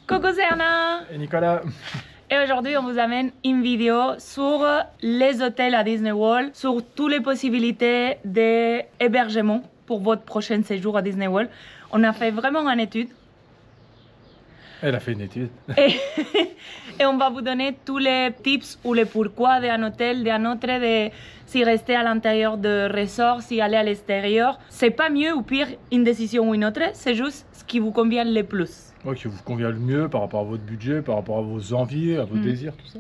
Coucou, c'est Anna et Nicolas. Et aujourd'hui, on vous amène une vidéo sur les hôtels à Disney World, sur toutes les possibilités d'hébergement pour votre prochain séjour à Disney World. On a fait vraiment une étude. Elle a fait une étude. Et on va vous donner tous les tips ou les pourquoi d'un hôtel, d'un autre, de si rester à l'intérieur de resort, si aller à l'extérieur. C'est pas mieux ou pire une décision ou une autre, c'est juste ce qui vous convient le plus. Ouais, qui vous convient le mieux par rapport à votre budget, par rapport à vos envies, à vos désirs, tout ça.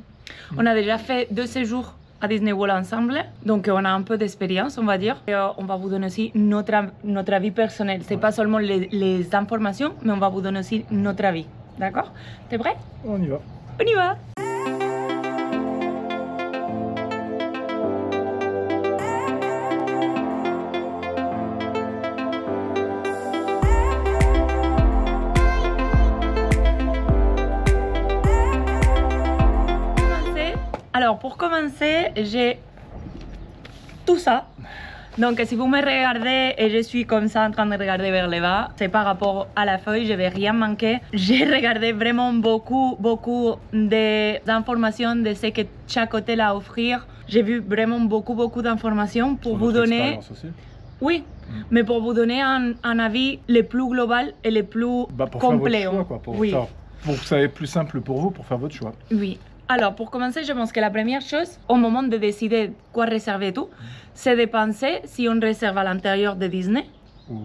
On a déjà fait 2 séjours à Disney World ensemble, donc on a un peu d'expérience, on va dire. Et on va vous donner aussi notre avis personnel. C'est pas seulement les informations, mais on va vous donner aussi notre avis. D'accord? T'es prêt? On y va. On y va! Alors, pour commencer, j'ai tout ça. Donc, si vous me regardez et je suis comme ça en train de regarder vers le bas, c'est par rapport à la feuille, je vais rien manquer. J'ai regardé vraiment beaucoup d'informations de ce que chaque hôtel a à offrir. J'ai vu vraiment beaucoup d'informations pour vous donner... Aussi. Oui, mais pour vous donner un avis le plus global et le plus complet. Faire votre choix, quoi, pour que ça soit plus simple pour vous, pour faire votre choix. Oui. Alors, pour commencer, je pense que la première chose, au moment de décider quoi réserver et tout, c'est de penser si on réserve à l'intérieur de Disney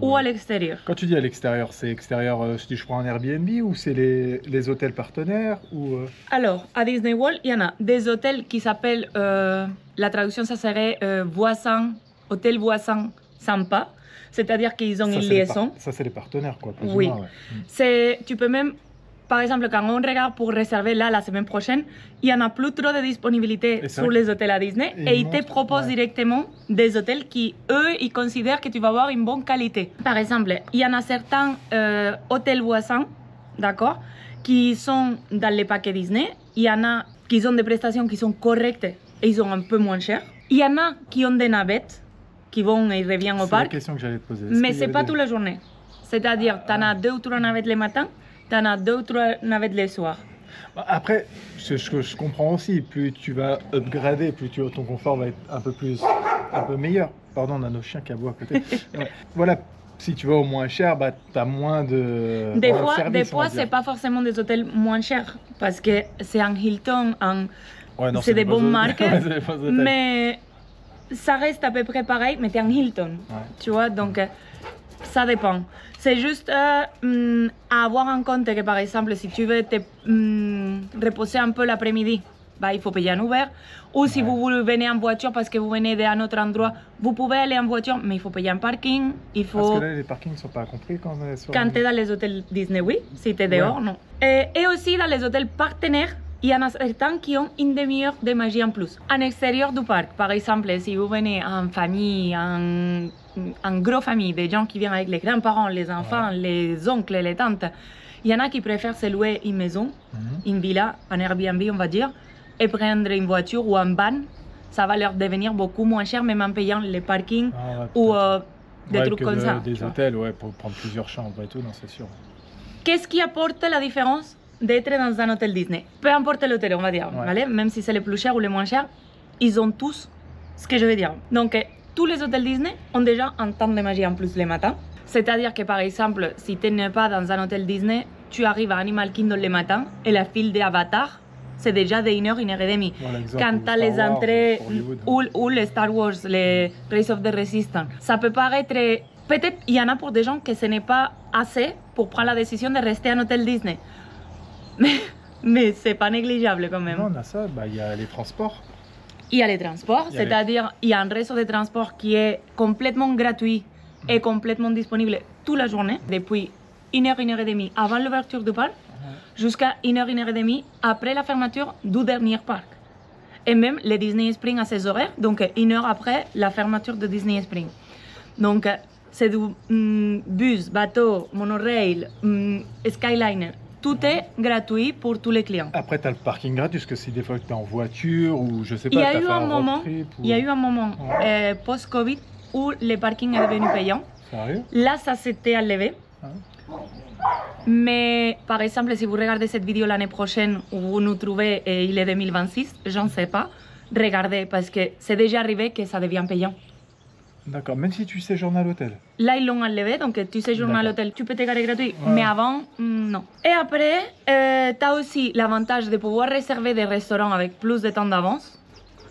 ou à l'extérieur. Quand tu dis à l'extérieur, c'est extérieur, si je prends un Airbnb ou c'est les hôtels partenaires ou Alors, à Disney World, il y en a des hôtels qui s'appellent, la traduction ça serait hôtel voisin sympa, c'est-à-dire qu'ils ont une liaison. Ça, c'est les partenaires, quoi. Plus oui, ou moins, ouais. Tu peux même... Par exemple, quand on regarde pour réserver là la semaine prochaine, il n'y en a plus trop de disponibilité sur les hôtels à Disney et ils te proposent directement des hôtels qui, eux, ils considèrent que tu vas avoir une bonne qualité. Par exemple, il y en a certains hôtels voisins, d'accord, qui sont dans les paquets Disney. Il y en a qui ont des prestations qui sont correctes et ils sont un peu moins chers. Il y en a qui ont des navettes qui vont et reviennent au parc. C'est la question que j'allais te poser. Mais ce n'est pas toute la journée. C'est-à-dire, tu en as 2 ou 3 navettes le matin. T'en as 2 ou 3 navettes le soir. Après, ce que je comprends aussi, plus tu vas upgrader, plus ton confort va être un peu meilleur. Pardon, on a nos chiens qui aboient à côté. Ouais. Voilà, si tu vas au moins cher, bah, tu as moins de Des fois c'est pas forcément des hôtels moins chers, parce que c'est un Hilton, c'est des bonnes marques, mais ça reste à peu près pareil, mais t'es un Hilton, tu vois, donc ça dépend. C'est juste à avoir en compte que, par exemple, si tu veux te reposer un peu l'après-midi, bah, il faut payer un Uber. Ou si vous venez en voiture parce que vous venez d'un autre endroit, vous pouvez aller en voiture, mais il faut payer un parking. Parce que là, les parkings ne sont pas compris quand on est sur... Quand tu es dans les hôtels Disney, oui. Si tu es dehors, non. Et aussi dans les hôtels partenaires, il y en a certains qui ont une demi-heure de magie en plus. En extérieur du parc, par exemple, si vous venez en famille, en gros famille, des gens qui viennent avec les grands-parents, les enfants, les oncles, les tantes, il y en a qui préfèrent se louer une maison, une villa, un Airbnb, on va dire, et prendre une voiture ou un van. Ça va leur devenir beaucoup moins cher, même en payant les parkings ou des trucs comme ça. Des hôtels, pour prendre plusieurs chambres et tout, non, c'est sûr. Qu'est-ce qui apporte la différence d'être dans un hôtel Disney? Peu importe l'hôtel, on va dire, même si c'est le plus cher ou le moins cher, ils ont tous ce que je veux dire. Donc, tous les hôtels Disney ont déjà un temps de magie en plus le matin. C'est-à-dire que, par exemple, si tu n'es pas dans un hôtel Disney, tu arrives à Animal Kingdom le matin et la file d'Avatar, c'est déjà de 1 heure, 1 heure et demie. Quand tu as les entrées ou les Star Wars, les Rise of the Resistance, ça peut paraître... Peut-être il y en a pour des gens que ce n'est pas assez pour prendre la décision de rester en hôtel Disney. Mais c'est pas négligeable quand même. Non, on a ça, il y a les transports. Il y a les transports, c'est-à-dire il y a un réseau de transport qui est complètement gratuit et complètement disponible toute la journée, depuis 1 heure, 1 heure et demie avant l'ouverture du parc, jusqu'à 1 heure, 1 heure et demie après la fermeture du dernier parc. Et même le Disney Springs à ses horaires, donc 1 heure après la fermeture de Disney Springs. Donc c'est du bus, bateau, monorail, Skyliner. Tout est gratuit pour tous les clients. Après, tu as le parking gratuit, parce que si des fois tu es en voiture ou je sais pas, tu as fait un road trip. Il y a eu un moment post-Covid où le parking est devenu payant. Sérieux? Là, ça s'était enlevé. Mais par exemple, si vous regardez cette vidéo l'année prochaine où vous nous trouvez et il est 2026, je ne sais pas, regardez parce que c'est déjà arrivé que ça devient payant. D'accord, même si tu séjournes à l'hôtel. Là, ils l'ont enlevé, donc tu séjournes à l'hôtel, tu peux te garer gratuit, mais avant, non. Et après, tu as aussi l'avantage de pouvoir réserver des restaurants avec plus de temps d'avance,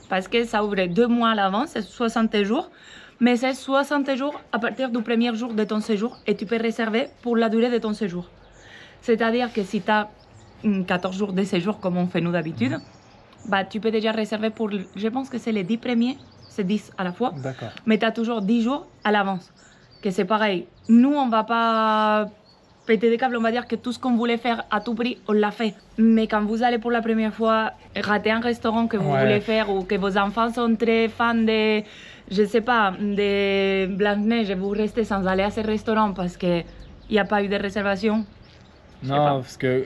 parce que ça ouvre 2 mois à l'avance, c'est 60 jours, mais c'est 60 jours à partir du premier jour de ton séjour, et tu peux réserver pour la durée de ton séjour. C'est-à-dire que si tu as 14 jours de séjour, comme on fait nous d'habitude, bah, tu peux déjà réserver pour, je pense que c'est les 10 premiers, c'est 10 à la fois, mais tu as toujours 10 jours à l'avance, que c'est pareil. Nous, on va pas péter des câbles, on va dire que tout ce qu'on voulait faire à tout prix, on l'a fait. Mais quand vous allez pour la première fois rater un restaurant que vous voulez faire ou que vos enfants sont très fans de, je sais pas, de Blanche-Neige et vous restez sans aller à ce restaurant parce qu'il n'y a pas eu de réservation. Non, parce que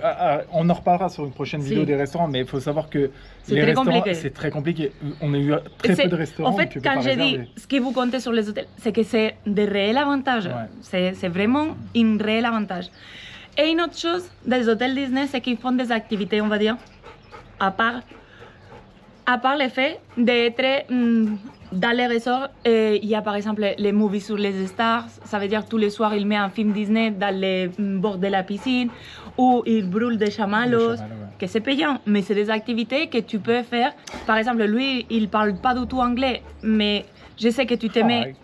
on en reparlera sur une prochaine vidéo des restaurants, mais il faut savoir que les restaurants, c'est très compliqué. On a eu très peu de restaurants. En fait, quand j'ai dit ce que vous comptez sur les hôtels, c'est que c'est de réels avantages. C'est vraiment un réel avantage. Et une autre chose des hôtels Disney, c'est qu'ils font des activités, on va dire, à part le fait d'être dans les resorts. Il y a par exemple les movies sur les stars, ça veut dire tous les soirs il met un film Disney dans les bords de la piscine, ou il brûle des chamallows, que c'est payant, mais c'est des activités que tu peux faire. Par exemple, lui, il parle pas du tout anglais, mais je sais que tu te mets...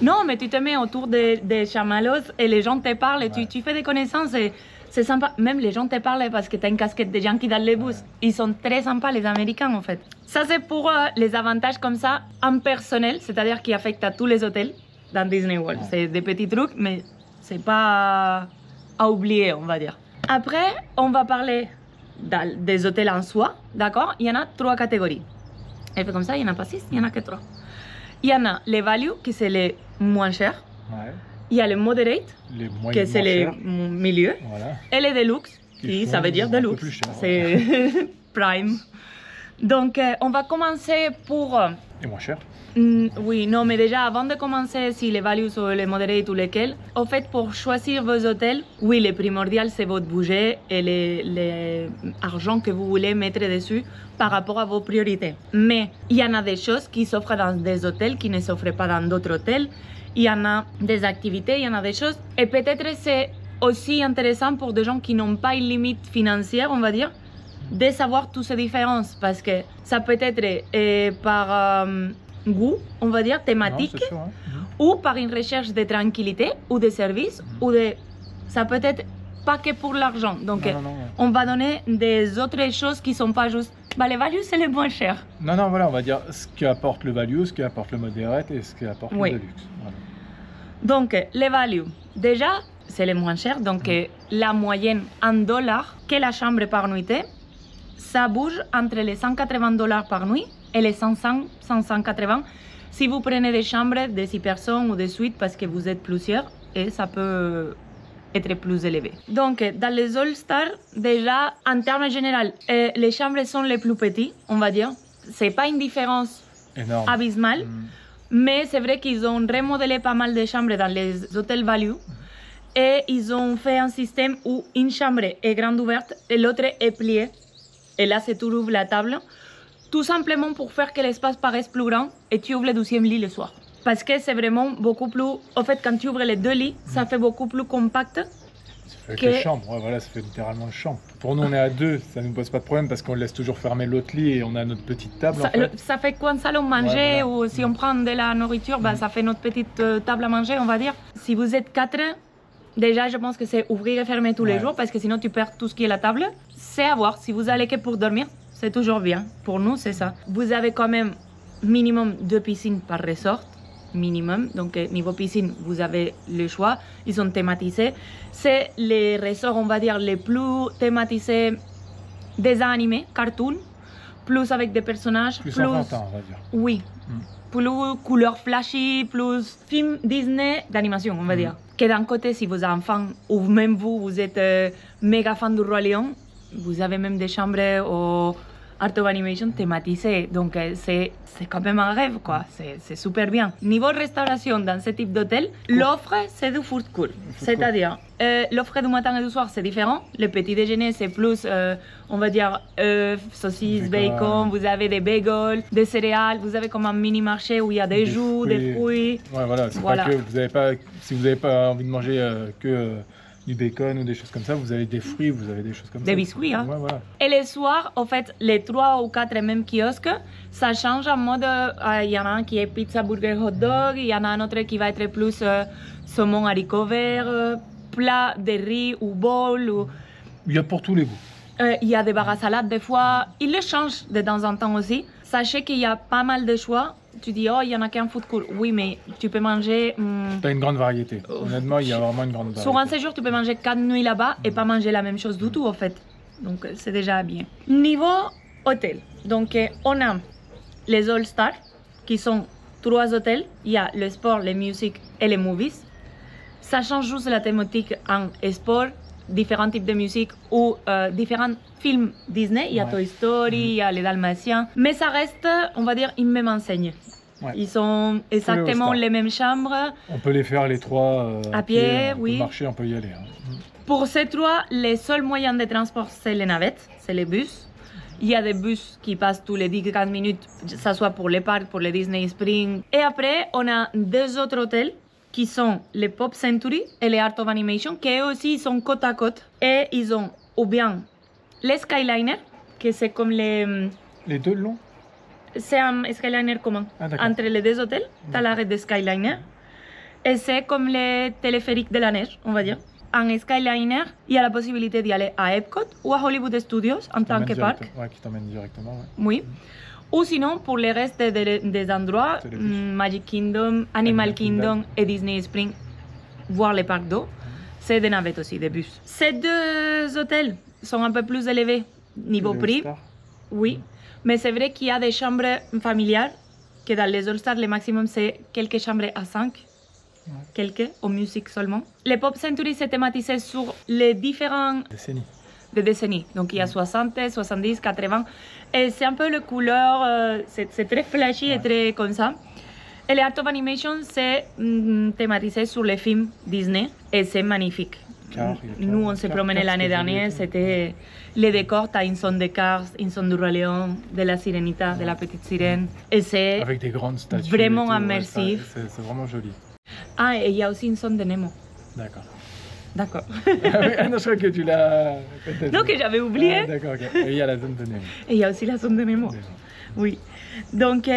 Non, mais tu te mets autour des chamallows et les gens te parlent et tu fais des connaissances et c'est sympa. Même les gens te parlent parce que tu as une casquette de Yankee dans les bus. Ils sont très sympas, les Américains, en fait. Ça, c'est pour les avantages comme ça, en personnel, c'est-à-dire qui affectent à tous les hôtels dans Disney World. C'est des petits trucs, mais c'est pas à oublier, on va dire. Après, on va parler des hôtels en soi, d'accord? Il y en a 3 catégories. Et fait comme ça, il n'y en a pas 6, il n'y en a que 3. Il y en a les value, qui c'est les moins chers. Il y a les moderate, qui c'est les milieux. Et les deluxe, qui ça veut dire deluxe. C'est prime. Donc, on va commencer pour... Et moins cher. Oui, non, mais déjà, avant de commencer, si les values ou les moderate ou lesquels, en fait, pour choisir vos hôtels, oui, le primordial, c'est votre budget et l'argent que vous voulez mettre dessus par rapport à vos priorités. Mais il y en a des choses qui s'offrent dans des hôtels qui ne s'offrent pas dans d'autres hôtels. Il y en a des activités, il y en a des choses. Et peut-être c'est aussi intéressant pour des gens qui n'ont pas une limite financière, on va dire, de savoir toutes ces différences. Parce que ça peut être par goût, on va dire, thématique, ou par une recherche de tranquillité, ou de service, ou de... Ça peut être pas que pour l'argent. Donc, on va donner des autres choses qui ne sont pas juste... Bah, les values, c'est les moins chers. Non, non, voilà, on va dire ce qui apporte le value, ce qui apporte le moderate et ce qui apporte le deluxe. Voilà. Donc, les values, déjà, c'est les moins chers. Donc, la moyenne en dollars que la chambre par nuitée, ça bouge entre les $180 par nuit et les 500, 580 si vous prenez des chambres de 6 personnes ou des suites parce que vous êtes plusieurs et ça peut être plus élevé. Donc, dans les All-Stars, déjà, en termes généraux, les chambres sont les plus petites, on va dire. C'est pas une différence abysmale, mais c'est vrai qu'ils ont remodelé pas mal de chambres dans les hôtels value et ils ont fait un système où une chambre est grande ouverte et l'autre est pliée. Et là, c'est tu ouvres la table, tout simplement pour faire que l'espace paraisse plus grand et tu ouvres le 12e lit le soir. Parce que c'est vraiment beaucoup plus... En fait, quand tu ouvres les 2 lits, ça fait beaucoup plus compact. Ça fait que les chambres, voilà, ça fait littéralement une chambre. Pour nous, on est à 2, ça ne nous pose pas de problème parce qu'on laisse toujours fermer l'autre lit et on a notre petite table. Ça fait quoi un salon manger ou si on prend de la nourriture, bah, ça fait notre petite table à manger, on va dire. Si vous êtes 4, déjà, je pense que c'est ouvrir et fermer tous les jours parce que sinon tu perds tout ce qui est la table. C'est à voir. Si vous allez que pour dormir, c'est toujours bien. Pour nous, c'est ça. Vous avez quand même minimum 2 piscines par resort. Minimum. Donc, niveau piscine, vous avez le choix. Ils sont thématisés. C'est les resorts, on va dire, les plus thématisés dessins animés, cartoon, plus avec des personnages. Plus enfantin, on va dire. Oui. Plus couleurs flashy, plus film Disney d'animation, on va dire. Que d'un côté, si vos enfants, ou même vous, vous êtes méga fan du Roi Lion, vous avez même des chambres Art of Animation thématisé. Donc c'est quand même un rêve, quoi. C'est super bien. Niveau restauration dans ce type d'hôtel, l'offre c'est du food court. C'est-à-dire, l'offre du matin et du soir c'est différent. Le petit déjeuner c'est plus, on va dire, œufs, saucisses, bacon. Vous avez des bagels, des céréales. Vous avez comme un mini marché où il y a des jus, des fruits. Ouais, voilà. C'est pas que vous avez pas, si vous n'avez pas envie de manger du bacon ou des choses comme ça, vous avez des fruits, vous avez des choses comme ça. Des biscuits, hein. Ouais, voilà. Et les soirs, en fait, les 3 ou 4 mêmes kiosques, ça change en mode, il y en a un qui est pizza, burger, hot dog, il y en a un autre qui va être plus saumon, haricots verts, plat de riz ou bol. Ou... Il y a pour tous les goûts. Il y a des barres à salade des fois, ils le changent de temps en temps aussi. Sachez qu'il y a pas mal de choix. Tu dis, oh, il y en a qu'un food court. Oui, mais tu peux manger... Tu as une grande variété. Honnêtement, il y a vraiment une grande variété. Sur un séjour, tu peux manger 4 nuits là-bas et pas manger la même chose du tout, en fait. Donc, c'est déjà bien. Niveau hôtel. Donc, on a les All-Stars, qui sont 3 hôtels. Il y a le sport, les musiques et les movies. Ça change juste la thématique en sport, différents types de musique ou différents films Disney. Il y a Toy Story, il y a les Dalmatiens. Mais ça reste, on va dire, une même enseigne. Ouais. Ils sont exactement les mêmes chambres. On peut les faire les 3 à pied, on oui. peut marcher, on peut y aller. Hein. Pour ces 3, les seuls moyens de transport, c'est les navettes, c'est les bus. Il y a des bus qui passent tous les 10-15 minutes, que ce soit pour les parcs, pour les Disney Springs. Et après, on a 2 autres hôtels qui sont les Pop Century et les Art of Animation, qui eux aussi ils sont côte à côte. Et ils ont ou bien les Skyliner, que c'est comme les... Les 2 longs? C'est un Skyliner commun. Entre les 2 hôtels, tu as l'arrêt de Skyliner. Et c'est comme les téléphériques de la neige, on va dire. En Skyliner, il y a la possibilité d'y aller à Epcot ou à Hollywood Studios en tant que parc. Ouais, qui t'emmène directement. Ouais. Oui. Ou sinon, pour le reste des endroits, Magic Kingdom, Animal Kingdom et Disney Springs, voir les parcs d'eau, c'est des navettes aussi, des bus. Ces 2 hôtels sont un peu plus élevés niveau prix. Oui. Mais c'est vrai qu'il y a des chambres familiales, que dans les All-Stars, le maximum c'est quelques chambres à 5. Quelques, en musique seulement. Les Pop Century s'est thématisé sur les différents décennies. Donc il y a 60, 70, 80. Et c'est un peu le couleur, c'est très flashy et très comme ça. Et les Art of Animation, c'est thématisé sur les films Disney et c'est magnifique. Nous, on s'est promené l'année dernière, c'était les décors, t'as une zone de Cars, une zone du Roi Léon, de la Sirenita, de la Petite Sirène. Et c'est avec des grandes statues vraiment immersif. C'est vraiment joli. Ah, et il y a aussi une zone de Nemo. D'accord. D'accord. Non, je crois que tu l'as... Non, que j'avais oublié. Ah, d'accord, ok. Et il y a la zone de Nemo. Et il y a aussi la zone de Nemo. Oui. Donc,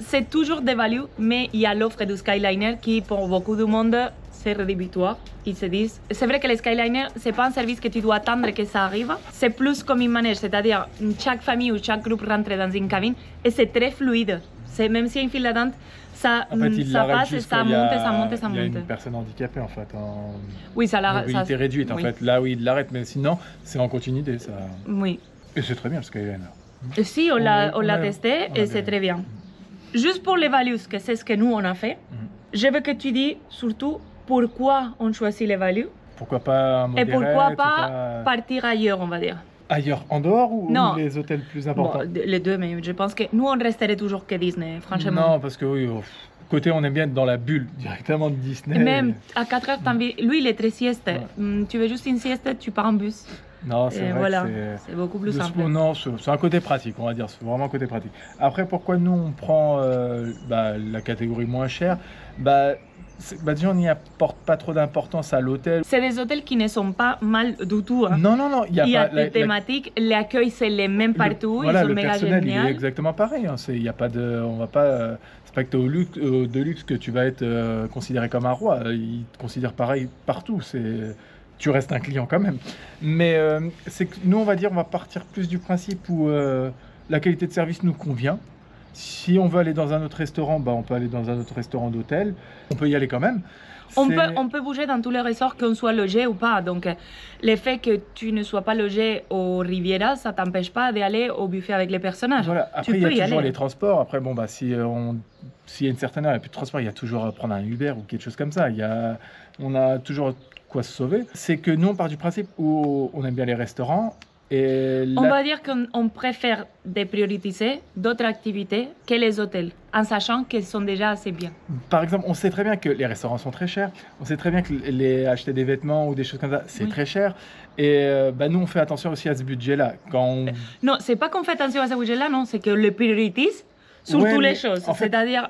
c'est toujours des values, mais il y a l'offre du Skyliner qui, pour beaucoup de monde, c'est rédhibitoire. Ils se disent... C'est vrai que le Skyliner, c'est pas un service que tu dois attendre que ça arrive. C'est plus comme une manège, c'est-à-dire chaque famille ou chaque groupe rentre dans une cabine et c'est très fluide. Même s'il y a une file d'attente, ça, en fait, ça passe et ça monte, ça monte, ça monte. Il y a une personne handicapée en fait, en oui, ça mobilité réduite en fait. Là, oui, il l'arrête, mais sinon, c'est en continuité. Ça... Oui. Et c'est très bien le Skyliner. Si, on l'a testé et c'est très bien. Juste pour les values, que c'est ce que nous on a fait, je veux que tu dis surtout pourquoi on choisit les values. Pourquoi pas modéré, et pourquoi pas partir ailleurs, on va dire. Ailleurs, en dehors ou les hôtels plus importants? Bon, les 2, mais je pense que nous, on resterait toujours que Disney, franchement. Non, parce que oui, côté, on aime bien être dans la bulle directement de Disney. Et même à 4 heures, lui, il est très sieste. Ouais. Tu veux juste une sieste, tu pars en bus. Non, c'est vrai voilà, c'est beaucoup plus simple. Non, c'est un côté pratique, on va dire. C'est vraiment un côté pratique. Après, pourquoi nous, on prend la catégorie moins chère? Déjà, on n'y apporte pas trop d'importance à l'hôtel. C'est des hôtels qui ne sont pas mal du tout. Hein. Non. Il y a des thématiques, l'accueil c'est les mêmes partout. Voilà, ils sont le méga personnel, génial. il est exactement pareil. Hein. Il y a pas de, on va pas, c'est pas que tu es au Deluxe que tu vas être considéré comme un roi. Ils te considèrent pareil partout. Tu restes un client quand même. Mais c'est que nous, on va partir plus du principe où la qualité de service nous convient. Si on veut aller dans un autre restaurant, on peut aller dans un autre restaurant d'hôtel. On peut y aller quand même. On peut bouger dans tous les resorts, qu'on soit logé ou pas. Donc, le fait que tu ne sois pas logé au Riviera, ça t'empêche pas d'aller au buffet avec les personnages. Voilà. Après, il y a toujours les transports. Après, s'il y a une certaine heure, il n'y a plus de transport, il y a toujours à prendre un Uber ou quelque chose comme ça. On a toujours quoi se sauver. C'est que nous, on part du principe où on aime bien les restaurants. Et On va dire qu'on préfère prioriser d'autres activités que les hôtels, en sachant qu'elles sont déjà assez bien. Par exemple, on sait très bien que les restaurants sont très chers. On sait très bien que acheter des vêtements ou des choses comme ça, c'est très cher. Et nous, on fait attention aussi à ce budget-là. Non, c'est pas qu'on fait attention à ce budget-là, non, c'est que le priorise sur toutes les choses. C'est-à-dire,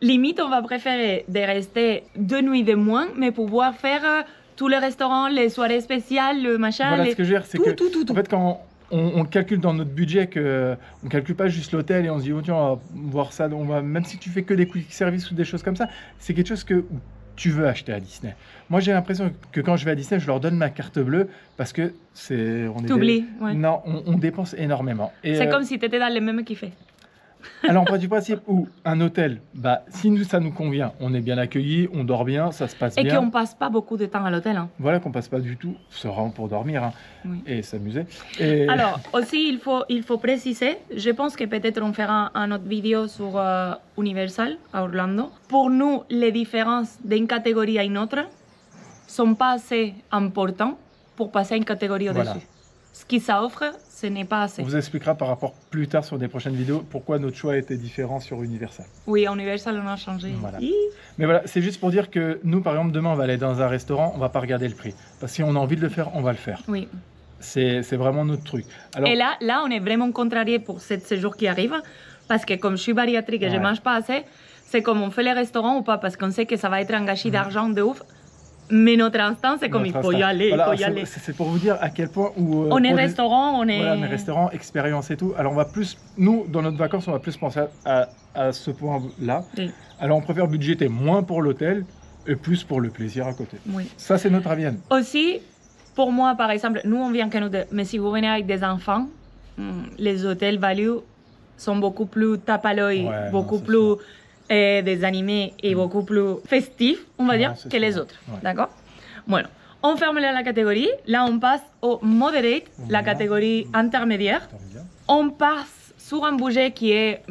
limite, on va préférer de rester 2 nuits de moins, mais pouvoir faire tous les restaurants, les soirées spéciales, le machin. Voilà, ce que je veux dire, c'est que tout. En fait, quand on calcule dans notre budget, on ne calcule pas juste l'hôtel et on se dit, oh, tiens, on va voir ça, même si tu fais que des quick service ou des choses comme ça, c'est quelque chose que tu veux acheter à Disney. Moi, j'ai l'impression que quand je vais à Disney, je leur donne ma carte bleue parce que T'oublies, ouais. Non, on dépense énormément. C'est comme si tu étais dans les mêmes kiffés. Alors, on part du principe où un hôtel, si ça nous convient, on est bien accueilli, on dort bien, ça se passe bien. Et qu'on passe pas beaucoup de temps à l'hôtel. Hein. Voilà, qu'on passe pas du tout, c'est vraiment pour dormir et s'amuser. Alors, aussi, il faut préciser, je pense que peut-être on fera une autre vidéo sur Universal à Orlando. Pour nous, les différences d'une catégorie à une autre sont pas assez importantes pour passer à une catégorie au-dessus. Voilà. Ce qui s'offre, ce n'est pas assez. On vous expliquera par rapport plus tard sur des prochaines vidéos pourquoi notre choix était différent sur Universal. Oui, à Universal, on a changé. Voilà. Mais voilà, c'est juste pour dire que nous, par exemple, demain, on va aller dans un restaurant, on va pas regarder le prix. Parce que si on a envie de le faire, on va le faire. Oui. C'est vraiment notre truc. Alors, et là, on est vraiment contrarié pour ce séjour qui arrive. Parce que comme je suis bariatrique et je ne mange pas assez, c'est comme on fait les restaurants ou pas. Parce qu'on sait que ça va être un gâchis d'argent de ouf. Mais notre instinct, c'est comme il faut y aller, voilà, il faut y aller. C'est pour vous dire à quel point on est restaurant, on est... Voilà, on est restaurant, expérience et tout. Alors on va plus, nous, dans notre vacances, on va plus penser à ce point-là. Oui. Alors on préfère budgéter moins pour l'hôtel et plus pour le plaisir à côté. Oui. Ça, c'est notre avis. Aussi, pour moi, par exemple, nous, on vient que nous deux. Mais si vous venez avec des enfants, les hôtels value sont beaucoup plus tape à l'œil, beaucoup plus... des animés et beaucoup plus festifs, on va dire, que les autres. Ouais. D'accord? Bueno, on ferme la catégorie. Là, on passe au moderate, la catégorie intermédiaire. On passe sur un budget qui est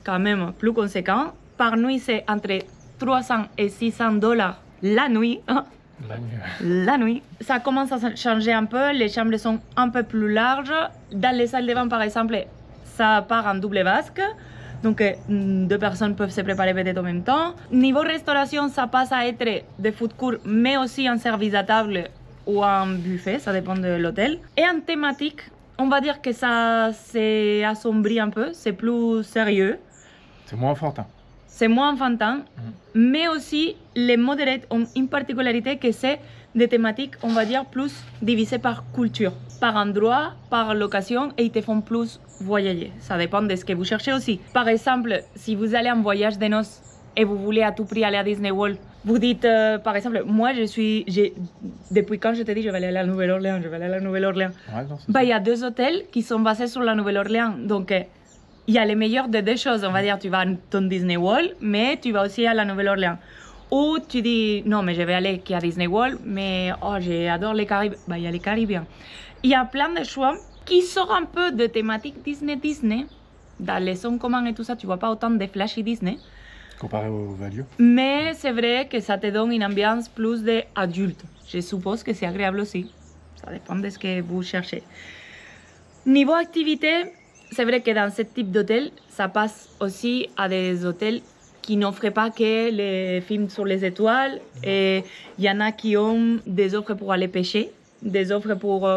quand même plus conséquent. Par nuit, c'est entre 300 et 600 dollars la nuit. La nuit. Ça commence à changer un peu. Les chambres sont un peu plus larges. Dans les salles de bain, par exemple, ça part en double vasque. Donc, 2 personnes peuvent se préparer peut-être en même temps. Niveau restauration, ça passe à être des food courts, mais aussi un service à table ou un buffet, ça dépend de l'hôtel. Et en thématique, on va dire que ça s'est assombri un peu, c'est plus sérieux. C'est moins enfantin. C'est moins enfantin, mais aussi les moderates ont une particularité que c'est des thématiques, on va dire, plus divisées par culture, par endroit, par location, et ils te font plus voyager. Ça dépend de ce que vous cherchez aussi. Par exemple, si vous allez en voyage de noces et vous voulez à tout prix aller à Disney World, vous dites, par exemple, moi, depuis quand je te dis, je vais aller à la Nouvelle-Orléans, il y a 2 hôtels qui sont basés sur la Nouvelle-Orléans. Donc, il y a les meilleurs de 2 choses. On va dire, tu vas à ton Disney World, mais tu vas aussi à la Nouvelle-Orléans. Ou tu dis, non, mais je vais aller qu'à Disney World, mais j'adore les Caraïbes. Il y a les Caraïbes. Il y a plein de choix qui sortent un peu de thématique Disney. Dans les sons communs et tout ça, tu vois pas autant de flashy Disney. Comparé au value. Mais c'est vrai que ça te donne une ambiance plus d'adulte. Je suppose que c'est agréable aussi. Ça dépend de ce que vous cherchez. Niveau activité, c'est vrai que dans ce type d'hôtel, ça passe aussi à des hôtels qui n'offrent pas que les films sur les étoiles. Et il y en a qui ont des offres pour aller pêcher, des offres pour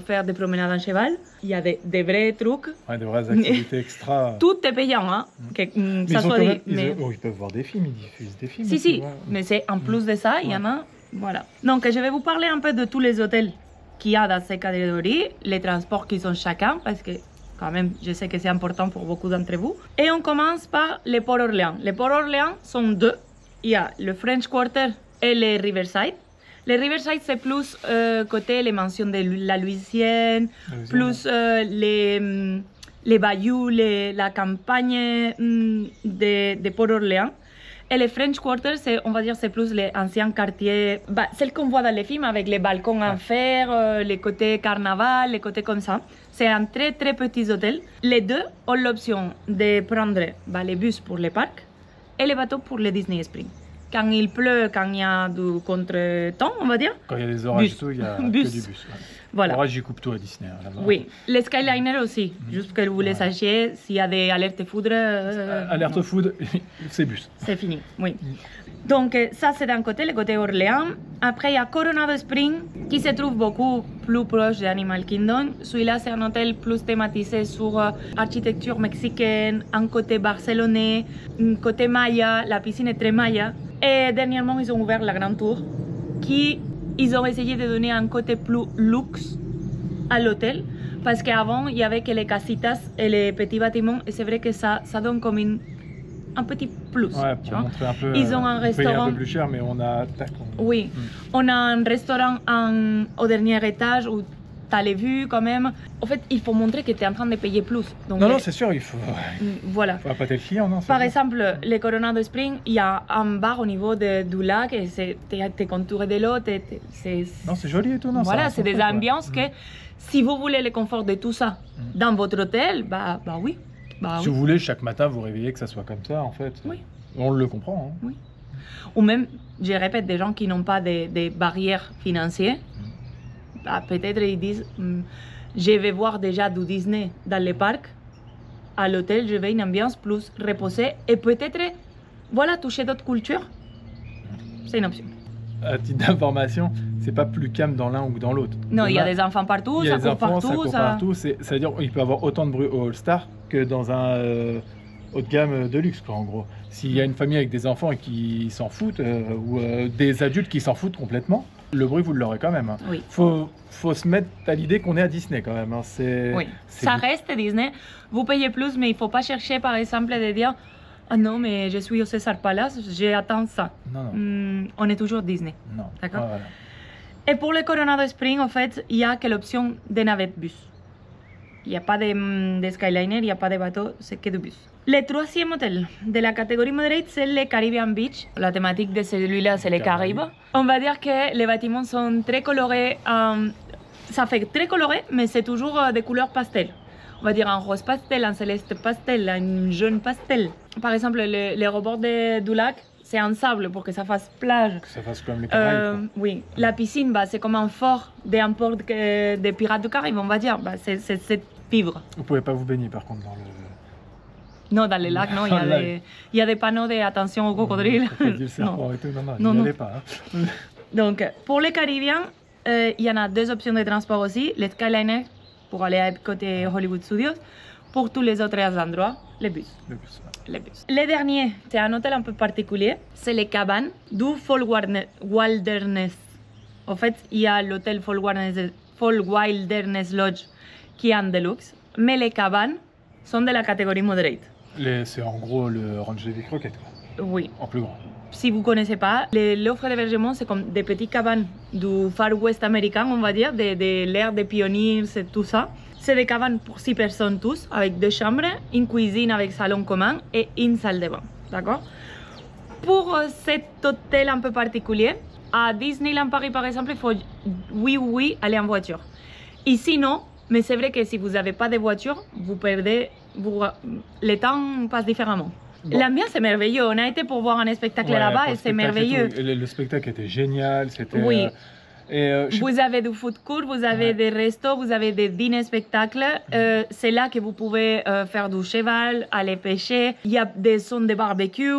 faire des promenades en cheval. Il y a des vrais trucs. Ouais, des vraies activités extra. Tout est payant, hein. Ça soit dit. Ils peuvent voir des films, ils diffusent des films. Si, mais c'est en plus de ça, il y en a. Voilà. Donc, je vais vous parler un peu de tous les hôtels qu'il y a dans ces catégories, les transports qu'ils ont chacun, parce que quand même, je sais que c'est important pour beaucoup d'entre vous. Et on commence par les Port-Orléans. Les Port-Orléans sont 2. Il y a le French Quarter et les Riverside. Les Riverside, c'est plus côté les mansions de la Louisiane, plus les bayous, la campagne de Port-Orléans. Et les French Quarter, on va dire, c'est plus les anciens quartiers, celles qu'on voit dans les films avec les balcons en fer, les côtés carnaval, les côtés comme ça. C'est un très très petit hôtel. Les 2 ont l'option de prendre les bus pour les parcs et les bateaux pour les Disney Springs. Quand il pleut, quand il y a du contre-temps, on va dire. Quand il y a des orages et tout, il y a que du bus. Ouais. Voilà. Ouais, j'y coupe tout à Disney. Hein, là-bas. Oui, les Skyliner aussi, juste que vous les sachiez, s'il y a des alertes foudre... Alerte food, c'est bus. C'est fini, oui. Donc ça c'est d'un côté, le côté Orléans. Après il y a Coronado Springs qui se trouve beaucoup plus proche d'Animal Kingdom. Celui-là c'est un hôtel plus thématisé sur architecture mexicaine, un côté barcelonais, un côté maya, la piscine est très maya. Et dernièrement ils ont ouvert la Grande Tour qui ils ont essayé de donner un côté plus luxe à l'hôtel. Parce qu'avant il y avait que les casitas et les petits bâtiments et c'est vrai que ça donne comme un petit plus, Ouais, tu pour vois. montrer un peu. Ils ont un on paye restaurant. un peu plus cher, mais on a. Tac, Oui, on a un restaurant au dernier étage où tu as les vues quand même. En fait, il faut montrer que tu es en train de payer plus. Donc, Non, non, c'est sûr, il faut. voilà. Faut appâter le client, non? Par exemple, les Coronado Springs, il y a un bar au niveau du lac et t'es contouré de l'eau. Non, c'est joli et tout, non? Voilà, ça, c'est des truc, ambiances que si vous voulez le confort de tout ça dans votre hôtel, bah oui. Bah, Si oui. vous voulez, chaque matin, vous réveillez que ça soit comme ça, en fait. Oui. On le comprend. Hein. Ou même, je répète, des gens qui n'ont pas de barrières financières, bah, peut-être ils disent je vais voir déjà du Disney dans les parcs, à l'hôtel, je vais une ambiance plus reposée et peut-être voilà, toucher d'autres cultures. C'est une option. À titre d'information, c'est pas plus calme dans l'un ou dans l'autre. Non, il y a des enfants partout, Il y a ça des court enfants, partout. ça court partout. C'est-à-dire qu'il peut y avoir autant de bruit au All-Star que dans un haut de gamme de luxe, quoi, en gros. S'il y a une famille avec des enfants et qui s'en foutent, ou des adultes qui s'en foutent complètement, le bruit, vous l'aurez quand même. Hein. Oui. Faut se mettre à l'idée qu'on est à Disney quand même. Hein. Oui, ça reste Disney. Vous payez plus, mais il ne faut pas chercher, par exemple, de dire ah non, mais je suis au César Palace, j'attends ça. Non, non. On est toujours Disney. Non. D'accord. Ah, voilà. Et pour le Coronado Springs, en fait, il n'y a que l'option des navettes bus. Il n'y a pas de Skyliner, il n'y a pas de bateau, c'est que du bus. Le troisième hôtel de la catégorie moderate, c'est le Caribbean Beach. La thématique de celui-là, c'est les Caraïbes. On va dire que les bâtiments sont très colorés. Ça fait très coloré, mais c'est toujours des couleurs pastel. On va dire un rose pastel, un céleste pastel, un jaune pastel. Par exemple, les rebords du lac, c'est en sable pour que ça fasse plage. Que ça fasse comme les Caraïbes. Oui, la piscine, bah, c'est comme un fort d'un port des Pirates du Caraïbes, on va dire. Bah, c'est vivre. Vous pouvez pas vous baigner par contre dans le. Non, dans les lacs, non. Il y a des panneaux d'attention aux crocodiles. Le serpent et tout. Non, Non, n'y non. allez pas. Hein. Donc, pour les Caribéens, il y en a deux options de transport aussi. Les Skyliner pour aller à côté Hollywood Studios. Pour tous les autres endroits, les bus. Le bus, ouais. Les bus. Le dernier, c'est un hôtel un peu particulier. C'est les cabanes du Fall Wilderness. En fait, il y a l'hôtel Fall Wilderness Lodge qui est en deluxe. Mais les cabanes sont de la catégorie moderate. C'est en gros le Ranch Davy Crockett, quoi. Oui. En plus grand. Si vous ne connaissez pas, l'offre d'hébergement, c'est comme des petites cabanes du Far West américain, on va dire, de l'ère des pionniers, c'est tout ça. C'est des cabanes pour 6 personnes tous, avec 2 chambres, une cuisine avec salon commun et une salle de bain. D'accord? Pour cet hôtel un peu particulier, à Disneyland Paris par exemple, il faut oui aller en voiture. Ici non, mais c'est vrai que si vous n'avez pas de voiture, vous perdez, le temps passe différemment. Bon. L'ambiance est merveilleuse. On a été pour voir un spectacle là-bas et c'est merveilleux. Le spectacle était génial. C'était. Oui. Vous avez du food court, vous avez des restos, vous avez des dîners spectacles. C'est là que vous pouvez faire du cheval, aller pêcher. Il y a des zones de barbecue.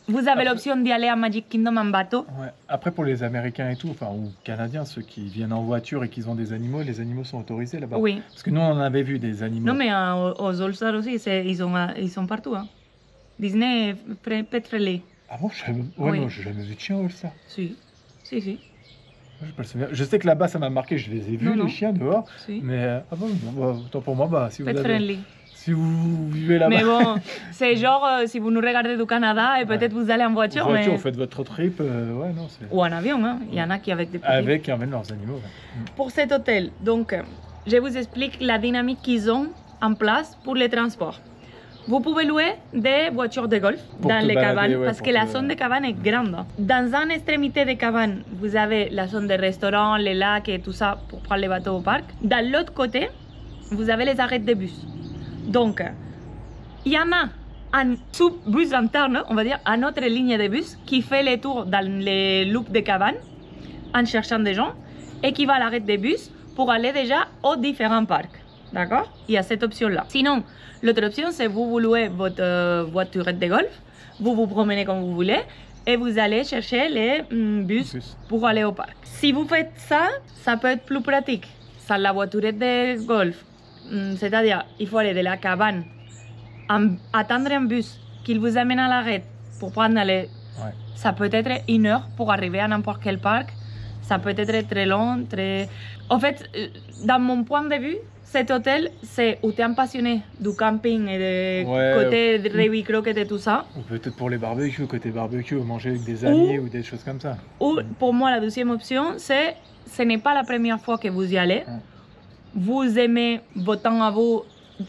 Vous avez l'option d'y aller à Magic Kingdom en bateau. Ouais. Après, pour les Américains et tout, enfin, ou Canadiens, ceux qui viennent en voiture et qui ont des animaux, les animaux sont autorisés là-bas. Oui. Parce que nous, on en avait vu des animaux. Non, mais aux All-Stars aussi, ils sont partout. Hein. Disney pet friendly. Ah bon? Ouais, non, j'ai jamais vu de chien ou ça. Si. Je, pas le souvenir. Je sais que là-bas, ça m'a marqué, je les ai vus, les chiens dehors. Si. Mais autant pour moi, si vous vivez là-bas. Mais bon, c'est genre, si vous nous regardez du Canada, et peut-être vous allez en voiture. Vous faites votre trip, ouais, non, c'est... Ou en avion, hein. Il y en a qui avec des petits... Avec, qui emmènent leurs animaux. Ouais. Pour cet hôtel, donc, je vous explique la dynamique qu'ils ont en place pour les transports. Vous pouvez louer des voitures de golf dans les cabanes, parce que la zone de cabane est grande. Dans une extrémité de cabane, vous avez la zone des restaurants, les lacs et tout ça pour prendre les bateaux au parc. Dans l'autre côté, vous avez les arrêts de bus. Donc, il y en a un sous-bus interne, on va dire, une autre ligne de bus qui fait les tours dans les loops de cabane en cherchant des gens et qui va à l'arrêt de bus pour aller déjà aux différents parcs. D'accord? Il y a cette option-là. Sinon, l'autre option, c'est vous louez votre voiturette de golf, vous vous promenez comme vous voulez et vous allez chercher les bus pour aller au parc. Si vous faites ça, ça peut être plus pratique. Ça, la voiturette de golf, c'est-à-dire, il faut aller de la cabane, attendre un bus qu'il vous amène à l'arrêt pour prendre les... Ouais. Ça peut être 1 heure pour arriver à n'importe quel parc. Ça peut être très long, très... En fait, dans mon point de vue, cet hôtel, c'est où tu es un passionné du camping et de côté de rugby, croquettes et tout ça. Ou peut-être pour les barbecues, côté barbecue, manger avec des amis ou des choses comme ça. Ou pour moi, la deuxième option, c'est ce n'est pas la première fois que vous y allez. Vous aimez votre temps à vous,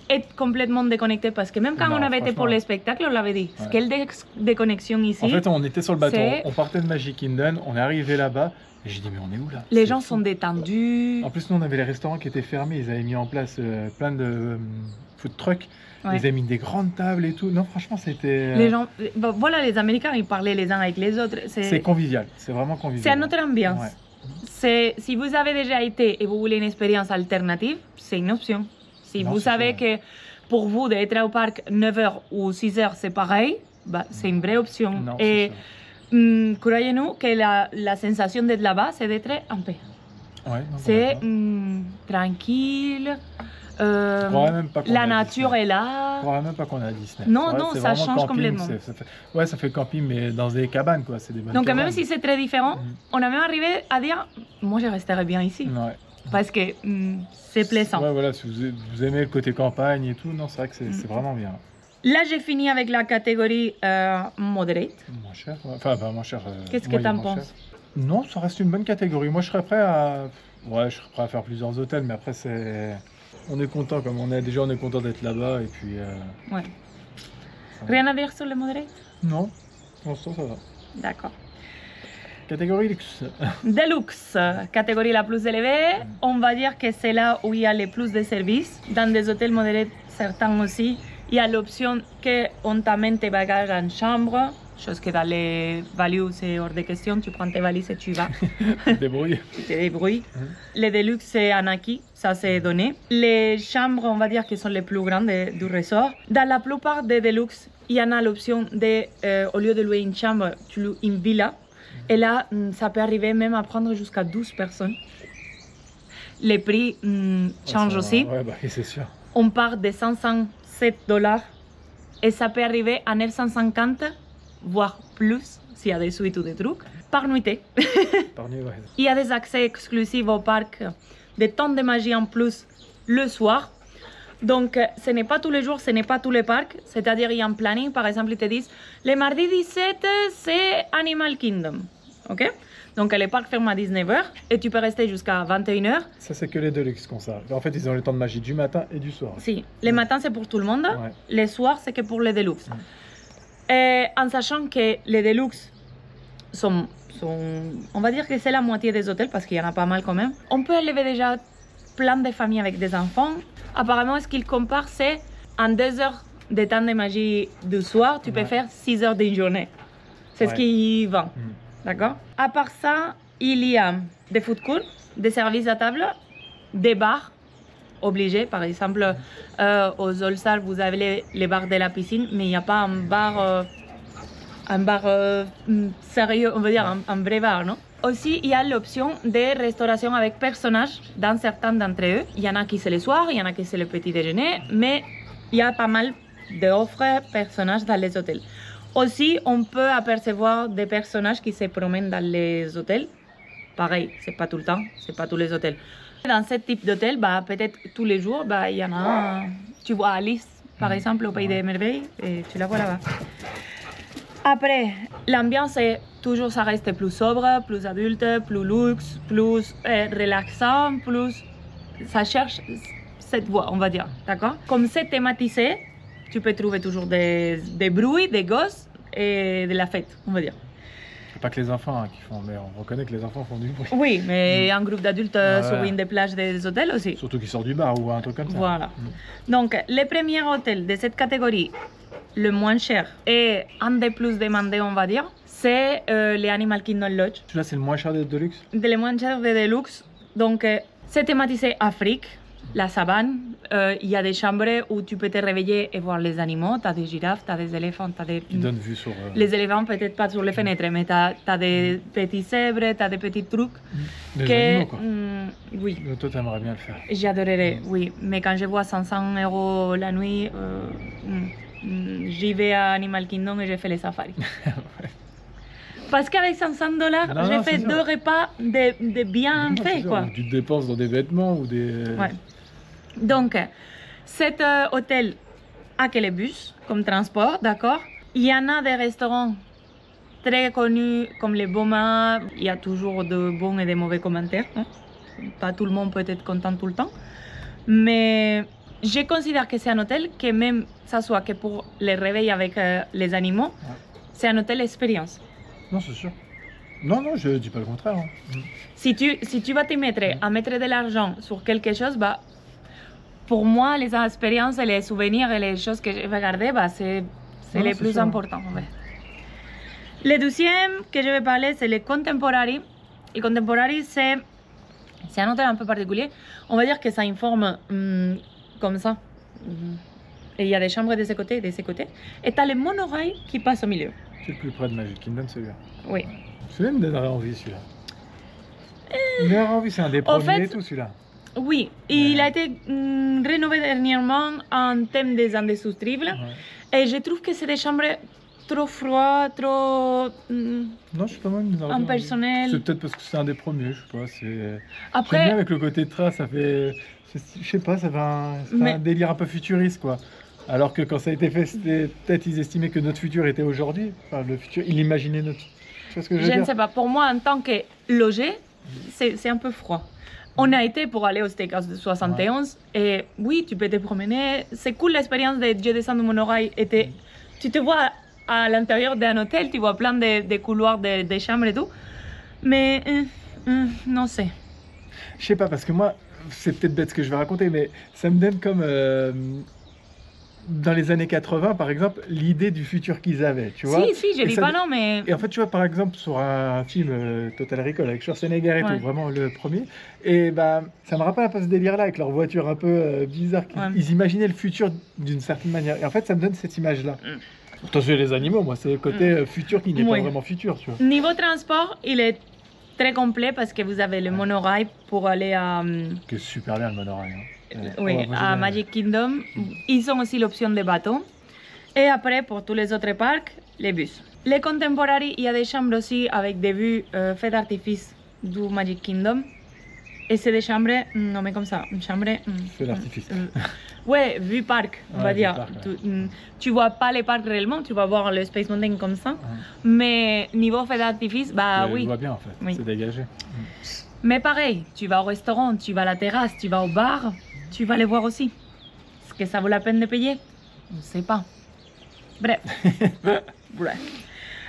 être complètement déconnecté parce que même quand on avait été pour les spectacles, on l'avait dit. Ouais. Quelle déconnexion ici. En fait, on était sur le bateau, on partait de Magic Kingdom, on est arrivé là-bas. Et j'ai dit, mais on est où là? Les gens sont détendus. En plus, nous, on avait les restaurants qui étaient fermés. Ils avaient mis en place plein de food trucks. Ouais. Ils avaient mis des grandes tables et tout. Non, franchement, c'était... Les gens... Bon, voilà, les Américains, ils parlaient les uns avec les autres. C'est convivial. C'est vraiment convivial. C'est une autre ambiance. Ouais. Si vous avez déjà été et vous voulez une expérience alternative, c'est une option. Si vous savez que pour vous, d'être au parc 9h ou 6h, c'est pareil, bah, c'est une vraie option. Non, et croyez-nous que la sensation d'être là-bas, c'est d'être en paix. Ouais, c'est tranquille, la nature est là. Je crois même pas qu'on est à Disney. Non, non, ça change complètement. Ça fait camping, mais dans des cabanes, quoi. C'est des bonnes Donc cabanes. même si c'est très différent, on a même arrivé à dire, moi je resterai bien ici. Ouais. Parce que c'est plaisant. Ouais, voilà, si vous aimez le côté campagne et tout, non, c'est vrai que c'est vraiment bien. Là, j'ai fini avec la catégorie moderate. Moins cher, enfin, moins cher. Qu'est-ce que tu en penses? Non, ça reste une bonne catégorie. Moi, je serais prêt à... Ouais, je serais prêt à faire plusieurs hôtels, mais après, c'est... On est content, comme on est content d'être là-bas, et puis... Ouais. Rien à dire sur le moderate? Non, pour l'instant, ça va. D'accord. Catégorie luxe. Deluxe, catégorie la plus élevée. On va dire que c'est là où il y a le plus de services. Dans des hôtels modérés, certains aussi, il y a l'option qu'on t'amène tes bagages en chambre, chose que dans les values, c'est hors de question. Tu prends tes valises et tu vas. Tu te débrouilles. Tu te débrouilles. Les Deluxe, c'est en acquis, ça c'est donné. Les chambres, on va dire, qui sont les plus grandes du resort. Dans la plupart des Deluxe, il y en a l'option de, au lieu de louer une chambre, tu loues une villa. Et là, ça peut arriver même à prendre jusqu'à 12 personnes. Les prix changent aussi. Ouais, bah, c'est sûr. On part de $507 et ça peut arriver à 950, voire plus, s'il y a des suites ou des trucs, par nuitée. Par nuit, ouais. Il y a des accès exclusifs au parc, des temps de magie en plus le soir. Donc, ce n'est pas tous les jours, ce n'est pas tous les parcs. C'est-à-dire, il y a un planning. Par exemple, ils te disent, le mardi 17, c'est Animal Kingdom. Ok? Donc, les parcs ferment à 19h et tu peux rester jusqu'à 21h. Ça, c'est que les Deluxe qu'on ça. En fait, ils ont le temps de magie du matin et du soir. Si. Les matins, c'est pour tout le monde. Ouais. Les soirs, c'est que pour les Deluxe. Et en sachant que les Deluxe sont... On va dire que c'est la moitié des hôtels parce qu'il y en a pas mal quand même. On peut élever déjà plein de familles avec des enfants. Apparemment, ce qu'ils comparent, c'est en 2 heures de temps de magie du soir, tu peux faire 6 heures d'une journée. C'est ce qui vend. D'accord? À part ça, il y a des food courts, des services à table, des bars obligés. Par exemple, aux All-Stars, vous avez les bars de la piscine, mais il n'y a pas un bar sérieux, on va dire un vrai bar, non? Aussi, il y a l'option de restauration avec personnages dans certains d'entre eux. Il y en a qui c'est le soir, il y en a qui c'est le petit déjeuner, mais il y a pas mal d'offres personnages dans les hôtels. Aussi, on peut apercevoir des personnages qui se promènent dans les hôtels. Pareil, c'est pas tout le temps, c'est pas tous les hôtels. Dans ce type d'hôtel, bah, peut-être tous les jours, bah, il y en a. Tu vois Alice, par exemple, au Pays des Merveilles, et tu la vois là-bas. Après, l'ambiance est toujours, ça reste plus sobre, plus adulte, plus luxe, plus relaxant, plus... Ça cherche cette voie, on va dire, d'accord? Comme c'est thématisé, tu peux trouver toujours des bruits, des gosses et de la fête, on va dire. C'est pas que les enfants qui font, mais on reconnaît que les enfants font du bruit. Oui, mais un groupe d'adultes sur une des plages des hôtels aussi. Surtout qui sort du bar ou un truc comme ça. Voilà. Donc, les premiers hôtels de cette catégorie, le moins cher et un des plus demandés, on va dire, c'est les Animal Kingdom Lodge. Celui-là, c'est le moins cher des Deluxe? Le moins cher des Deluxe. Donc, C'est thématisé Afrique, la savane. Il y a des chambres où tu peux te réveiller et voir les animaux. Tu as des girafes, tu as des éléphants, tu as des... Qui donne vue sur... Les éléphants, peut-être pas sur les fenêtres, mais tu as des petits zèbres, tu as des petits trucs. Des animaux, quoi. Oui. Toi, t'aimerais bien le faire. J'adorerais, oui. Mais quand je vois 500 € la nuit, j'y vais à Animal Kingdom et je fais les safaris. Ouais. Parce qu'avec 500 $, j'ai fait 2 repas de bien faits, quoi. Tu te dépenses dans des vêtements ou des... Ouais. Donc, cet hôtel a que les bus comme transport, d'accord. Il y en a des restaurants très connus comme les Boma. Il y a toujours de bons et de mauvais commentaires. Hein. Pas tout le monde peut être content tout le temps. Mais je considère que c'est un hôtel que même ça soit que pour les réveils avec les animaux, c'est un hôtel expérience. Non, c'est sûr. Non, non, je dis pas le contraire. Hein. Si tu vas te mettre à mettre de l'argent sur quelque chose, bah, pour moi, les expériences et les souvenirs et les choses que je vais garder, bah, c'est les plus sûr. importants. En fait. Le deuxième que je vais parler, c'est le Contemporary. Le Contemporary, c'est un hôtel un peu particulier. On va dire que ça informe comme ça. Et il y a des chambres de ces côtés et de ces côtés. Et tu as le monorail qui passe au milieu. C'est le plus près de Magic Kingdom, celui-là. Oui. Celui-là me donnerait envie, celui-là. Il me donnerait envie, c'est un des premiers et tout, celui-là. Oui, il a été rénové dernièrement en thème des indestructibles. Et je trouve que c'est des chambres trop froides, trop non, je sais pas, moi, il me donnerait impersonnelles. C'est peut-être parce que c'est un des premiers, je sais pas. J'aime Après, bien avec le côté train, ça fait... Je sais pas, ça fait un délire un peu futuriste, quoi. Alors que quand ça a été fait, peut-être ils estimaient que notre futur était aujourd'hui. Enfin, le futur, ils imaginaient notre... Tu vois ce que je veux dire? je ne sais pas, pour moi, en tant que logé, c'est un peu froid. On a été pour aller au Steakhouse de 71 et oui, tu peux te promener. C'est cool l'expérience de je descends du monorail. Tu te vois à l'intérieur d'un hôtel, tu vois plein de couloirs, de chambres et tout. Mais non, c'est... Je sais pas, parce que moi, c'est peut-être bête ce que je vais raconter, mais ça me donne comme... dans les années 80, par exemple, l'idée du futur qu'ils avaient, tu vois. Si, je dis pas non, mais... Et en fait, tu vois, par exemple, sur un film Total Recall avec Schwarzenegger et tout, vraiment le premier, et bah, ça me rappelle un peu ce délire-là, avec leur voiture un peu bizarre. Ils imaginaient le futur d'une certaine manière. Et en fait, ça me donne cette image-là. Pourtant, c'est les animaux, moi, c'est le côté futur qui n'est pas vraiment futur, tu vois. Niveau transport, il est très complet parce que vous avez le monorail pour aller à... Que super bien, le monorail, hein. Oui, à Magic Kingdom. Ils ont aussi l'option de bateau. Et après, pour tous les autres parcs, les bus. Les Contemporary, il y a des chambres aussi avec des vues feux d'artifice du Magic Kingdom. Et c'est des chambres nommées comme ça. Une chambre... Feux d'artifice. Ouais, vue parc, on va dire. Parc, tu vois pas les parcs réellement, tu vas voir le Space Mountain comme ça. Mais niveau feux d'artifice, bah oui. Tu vois bien en fait, c'est dégagé. Mais pareil, tu vas au restaurant, tu vas à la terrasse, tu vas au bar. Tu vas les voir aussi. Est-ce que ça vaut la peine de payer? On ne sait pas. Bref.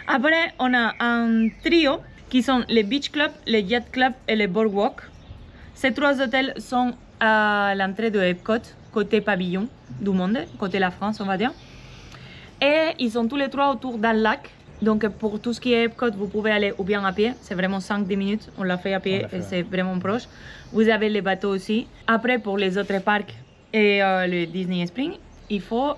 Après, on a un trio qui sont les Beach Club, les Yacht Club et les Boardwalk. Ces 3 hôtels sont à l'entrée de Epcot, côté pavillon du monde, côté la France, on va dire. Et ils sont tous les 3 autour d'un lac. Donc pour tout ce qui est Epcot, vous pouvez aller ou bien à pied, c'est vraiment 5-10 minutes, on l'a fait à pied et c'est vraiment proche. Vous avez les bateaux aussi. Après pour les autres parcs et le Disney Springs, il faut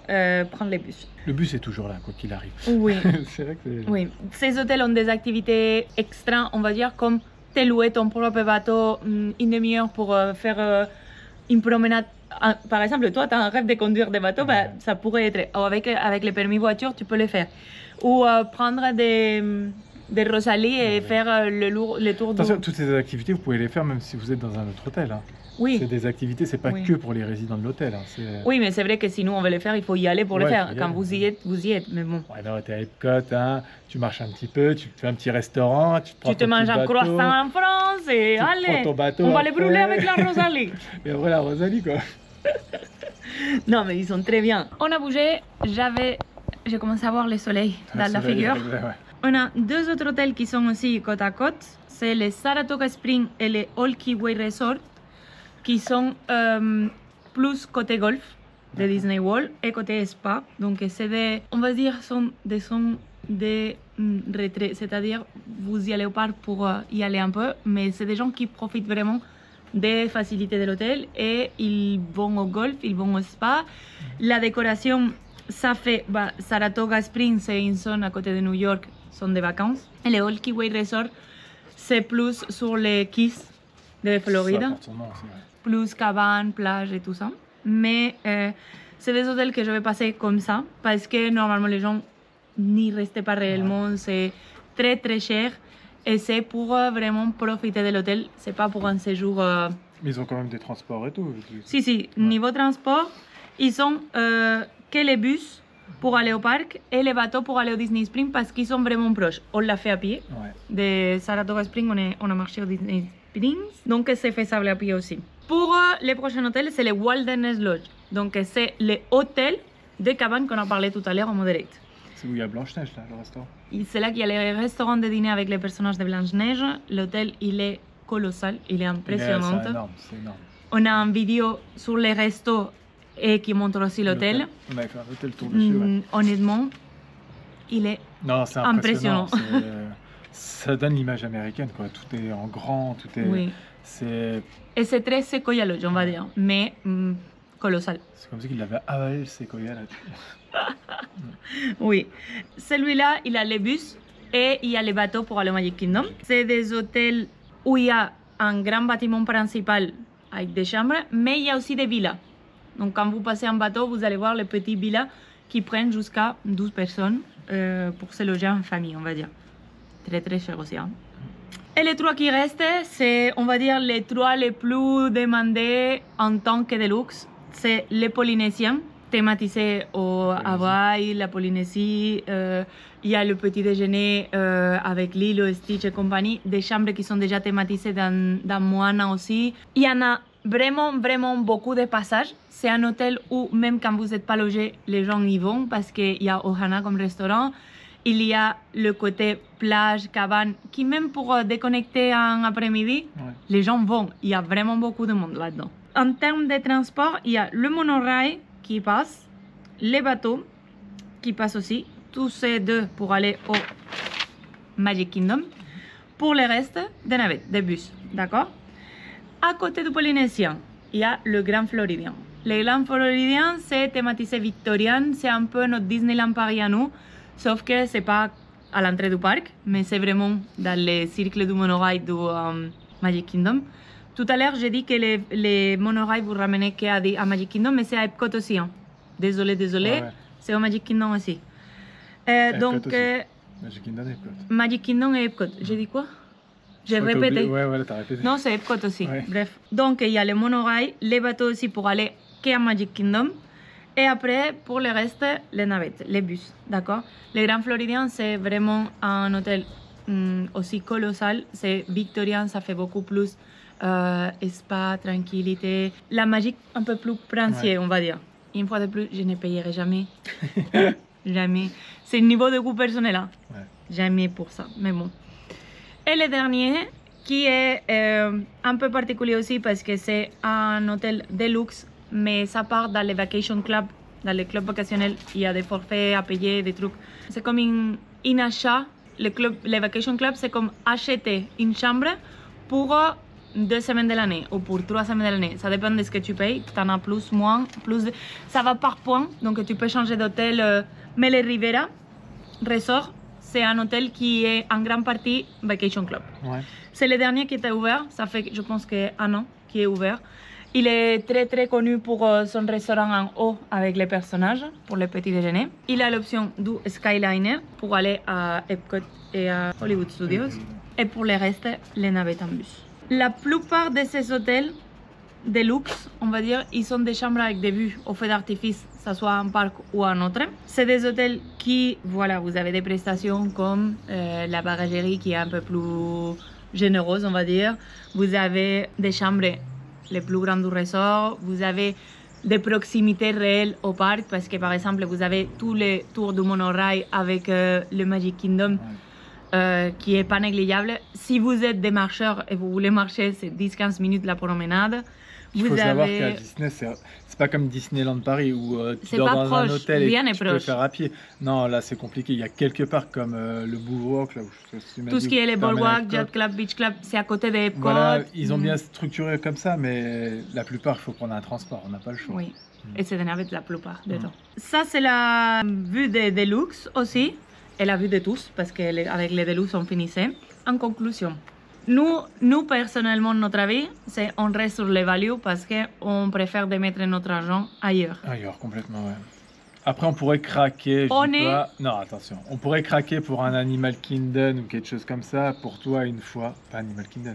prendre les bus. Le bus est toujours là, quoi qu'il arrive. Oui. C'est vrai que oui. Ces hôtels ont des activités extra, on va dire, comme te louer ton propre bateau une demi-heure pour faire une promenade. Par exemple, toi, tu as un rêve de conduire des bateaux, bah, ça pourrait être... Avec les permis voiture, tu peux le faire. Ou prendre des Rosalie et faire le tour Attention, toutes ces activités, vous pouvez les faire même si vous êtes dans un autre hôtel. Hein. Oui. C'est des activités, c'est pas que pour les résidents de l'hôtel. Hein. Oui, mais c'est vrai que si nous on veut les faire, il faut y aller pour le faire. Quand vous y êtes, vous y êtes. Mais bon. Ouais, non, t'es à Epcot, hein, tu marches un petit peu, tu fais un petit restaurant, tu te manges un croissant en France et allez, on va les brûler avec la Rosalie. Et après la Rosalie, quoi. Non, mais ils sont très bien. On a bougé, j'ai commencé à voir le soleil dans la figure. On a 2 autres hôtels qui sont aussi côte à côte. C'est le Saratoga Springs et le All Keyway Resort, qui sont plus côté golf de Disney World et côté spa. Donc c'est des, on va dire, sont des retraits, c'est-à-dire vous y allez au parc pour y aller un peu, mais c'est des gens qui profitent vraiment des facilités de l'hôtel et ils vont au golf, ils vont au spa. La décoration, ça fait Saratoga Springs, c'est une zone à côté de New York, sont des vacances. Et le All Key West Resort, c'est plus sur les Keys de Floride, plus cabane, plage et tout ça. Mais c'est des hôtels que je vais passer comme ça parce que normalement les gens n'y restent pas réellement, c'est très très cher et c'est pour vraiment profiter de l'hôtel, c'est pas pour un séjour. Mais ils ont quand même des transports et tout. Si, niveau transport, ils ont que les bus pour aller au parc et les bateaux pour aller au Disney Springs parce qu'ils sont vraiment proches. On l'a fait à pied. De Saratoga Springs, on a marché au Disney Springs, donc c'est faisable à pied aussi. Pour les prochains hôtels, c'est le Wilderness Lodge. Donc c'est l'hôtel de cabane qu'on a parlé tout à l'heure au Moderate. C'est où il y a Blanche-Neige, là, le restaurant. C'est là qu'il y a le restaurant de dîner avec les personnages de Blanche-Neige. L'hôtel, il est colossal, il est impressionnant. C'est énorme, c'est énorme. On a une vidéo sur les restos et qui montre aussi l'hôtel. D'accord, l'hôtel tour dessus. Honnêtement, il est impressionnant. Ça donne l'image américaine, quoi. Tout est en grand, tout est... Oui. Et c'est très Sequoia Lodge, on va dire, mais colossal. C'est comme si il avait avalé le Sequoia là. Oui. Celui-là, il a les bus et il y a les bateaux pour aller au Magic Kingdom. C'est des hôtels où il y a un grand bâtiment principal avec des chambres, mais il y a aussi des villas. Donc quand vous passez en bateau, vous allez voir les petites villas qui prennent jusqu'à 12 personnes pour se loger en famille, on va dire. Très très cher aussi. Hein. Et les trois qui restent, c'est, on va dire, les trois les plus demandés en tant que deluxe. C'est les Polynésiens, thématisés au Hawaï, la Polynésie. Il y a le petit déjeuner avec Lilo, Stitch et compagnie. Des chambres qui sont déjà thématisées dans Moana aussi. Il y en a vraiment beaucoup de passages. C'est un hôtel où même quand vous n'êtes pas logé, les gens y vont parce qu'il y a Ohana comme restaurant. Il y a le côté plage, cabane, qui même pour déconnecter en après-midi, les gens vont. Il y a vraiment beaucoup de monde là-dedans. En termes de transport, il y a le monorail qui passe, les bateaux qui passent aussi, tous ces deux pour aller au Magic Kingdom. Pour le reste, des navettes, des bus, d'accord? À côté du Polynésien, il y a le Grand Floridien. Le Grand Floridien, c'est thématisé victorien, c'est un peu notre Disneyland Paris à nous. Sauf que c'est pas à l'entrée du parc, mais c'est vraiment dans les cercles du monorail du Magic Kingdom. Tout à l'heure, j'ai dit que les monorails vous ramenaient qu'à Magic Kingdom, mais c'est à Epcot aussi. Hein. Désolé, c'est au Magic Kingdom aussi. Donc, Magic Kingdom et Epcot. Magic Kingdom et Epcot. J'ai dit quoi? J'ai répété. Ouais, t'as répété. Non, c'est Epcot aussi. Ouais. Bref. Donc, il y a les monorails, les bateaux aussi pour aller qu'à Magic Kingdom. Et après, pour le reste, les navettes, les bus, d'accord? Le Grand Floridien, c'est vraiment un hôtel aussi colossal. C'est victorien, ça fait beaucoup plus spa, tranquillité. La magie un peu plus princier, on va dire. Une fois de plus, je ne payerai jamais. Jamais. C'est le niveau de goût personnel, hein? Jamais pour ça, mais bon. Et le dernier, qui est un peu particulier aussi parce que c'est un hôtel de luxe, mais ça part dans les vacation club, dans les clubs vacationnels, il y a des forfaits à payer, des trucs. C'est comme un achat, les vacation club, c'est comme acheter une chambre pour 2 semaines de l'année ou pour 3 semaines de l'année. Ça dépend de ce que tu payes, tu en as plus, moins, ça va par point, donc tu peux changer d'hôtel. Mais le Rivera Resort, c'est un hôtel qui est en grande partie vacation club. C'est le dernier qui était ouvert, ça fait je pense qu'un an qu'il est ouvert. Il est très connu pour son restaurant en haut avec les personnages, pour le petit déjeuner. Il a l'option du Skyliner pour aller à Epcot et à Hollywood Studios. Et pour le reste, les navettes en bus. La plupart de ces hôtels de luxe, on va dire, ils sont des chambres avec des vues au feu d'artifice, que ce soit un parc ou un autre. C'est des hôtels qui, voilà, vous avez des prestations comme la bagagerie qui est un peu plus généreuse, on va dire. Vous avez des chambres les plus grands du resort, vous avez des proximités réelles au parc parce que par exemple vous avez tous les tours du monorail avec le Magic Kingdom qui est pas négligeable. Si vous êtes des marcheurs et vous voulez marcher, c'est 10-15 minutes la promenade. Il faut savoir qu'à Disney, c'est pas comme Disneyland Paris où tu dors dans un hôtel et tu peux faire à pied. Non, là c'est compliqué. Il y a quelques parcs comme le Boardwalk, là où tout ce qui est les Boardwalk, Yacht Club, Beach Club, c'est à côté des Epcot. Voilà, ils ont bien structuré comme ça, mais la plupart, il faut prendre un transport. On n'a pas le choix. Oui, et c'est énervé la plupart du temps. Ça, c'est la vue des Deluxe aussi, et la vue de tous, parce qu'avec les Deluxe, on finissait. En conclusion, nous personnellement, notre avis, c'est on reste sur les values parce qu'on préfère de mettre notre argent ailleurs. Ailleurs, complètement, ouais. Après, on pourrait craquer. Non, attention. On pourrait craquer pour un Animal Kingdom ou quelque chose comme ça pour toi une fois. Pas Animal Kingdom.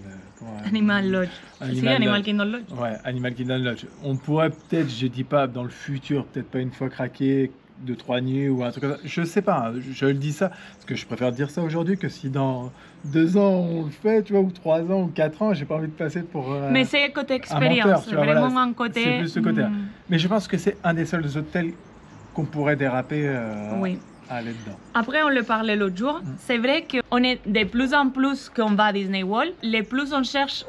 Animal Lodge. Animal Kingdom Lodge. Ouais, Animal Kingdom Lodge. On pourrait peut-être, je dis pas dans le futur, peut-être pas une fois craquer 2-3 nuits ou un truc comme ça. Je sais pas. Je le dis ça parce que je préfère dire ça aujourd'hui que si dans 2 ans on le fait, tu vois, ou 3 ans ou 4 ans, j'ai pas envie de passer pour. Mais c'est côté expérience. C'est vraiment voilà, un côté. C'est plus ce côté. Mais je pense que c'est un des seuls hôtels qu'on pourrait déraper oui. à aller dedans. Après, on le parlait l'autre jour, c'est vrai qu'on est de plus en plus qu'on va à Disney World, les plus on cherche,